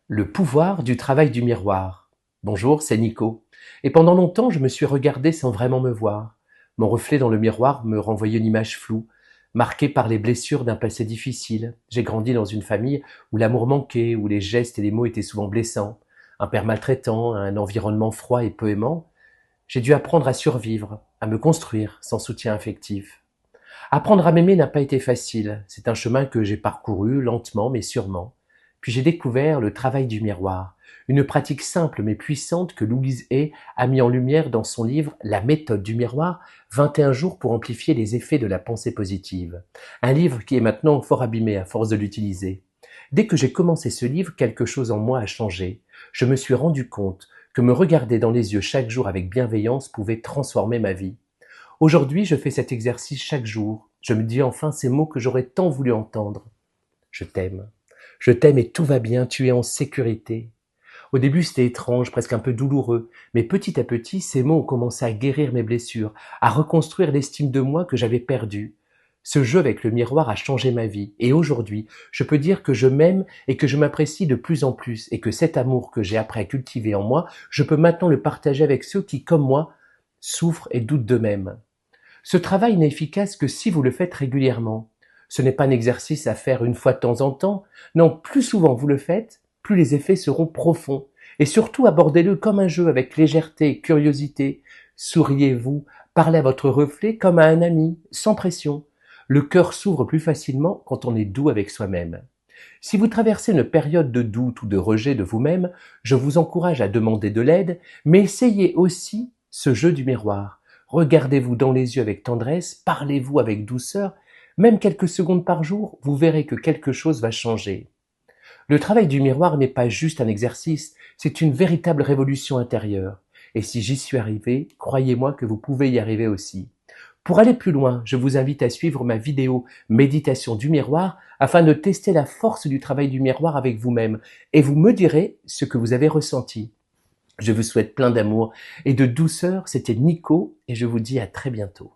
Le pouvoir du travail du miroir. Bonjour, c'est Nico. Et pendant longtemps, je me suis regardé sans vraiment me voir. Mon reflet dans le miroir me renvoyait une image floue, marquée par les blessures d'un passé difficile. J'ai grandi dans une famille où l'amour manquait, où les gestes et les mots étaient souvent blessants. Un père maltraitant, un environnement froid et peu aimant. J'ai dû apprendre à survivre, à me construire sans soutien affectif. Apprendre à m'aimer n'a pas été facile. C'est un chemin que j'ai parcouru lentement mais sûrement. Puis j'ai découvert le travail du miroir, une pratique simple mais puissante que Louise Hay a mis en lumière dans son livre La méthode du miroir, 21 jours pour amplifier les effets de la pensée positive. Un livre qui est maintenant fort abîmé à force de l'utiliser. Dès que j'ai commencé ce livre, quelque chose en moi a changé. Je me suis rendu compte que me regarder dans les yeux chaque jour avec bienveillance pouvait transformer ma vie. Aujourd'hui, je fais cet exercice chaque jour. Je me dis enfin ces mots que j'aurais tant voulu entendre. Je t'aime. Je t'aime et tout va bien, tu es en sécurité. Au début, c'était étrange, presque un peu douloureux, mais petit à petit, ces mots ont commencé à guérir mes blessures, à reconstruire l'estime de moi que j'avais perdue. Ce jeu avec le miroir a changé ma vie, et aujourd'hui, je peux dire que je m'aime et que je m'apprécie de plus en plus, et que cet amour que j'ai appris à cultiver en moi, je peux maintenant le partager avec ceux qui, comme moi, souffrent et doutent d'eux-mêmes. Ce travail n'est efficace que si vous le faites régulièrement. Ce n'est pas un exercice à faire une fois de temps en temps. Non, plus souvent vous le faites, plus les effets seront profonds. Et surtout, abordez-le comme un jeu avec légèreté et curiosité. Souriez-vous, parlez à votre reflet comme à un ami, sans pression. Le cœur s'ouvre plus facilement quand on est doux avec soi-même. Si vous traversez une période de doute ou de rejet de vous-même, je vous encourage à demander de l'aide, mais essayez aussi ce jeu du miroir. Regardez-vous dans les yeux avec tendresse, parlez-vous avec douceur, même quelques secondes par jour, vous verrez que quelque chose va changer. Le travail du miroir n'est pas juste un exercice, c'est une véritable révolution intérieure. Et si j'y suis arrivé, croyez-moi que vous pouvez y arriver aussi. Pour aller plus loin, je vous invite à suivre ma vidéo Méditation du miroir afin de tester la force du travail du miroir avec vous-même et vous me direz ce que vous avez ressenti. Je vous souhaite plein d'amour et de douceur. C'était Nico et je vous dis à très bientôt.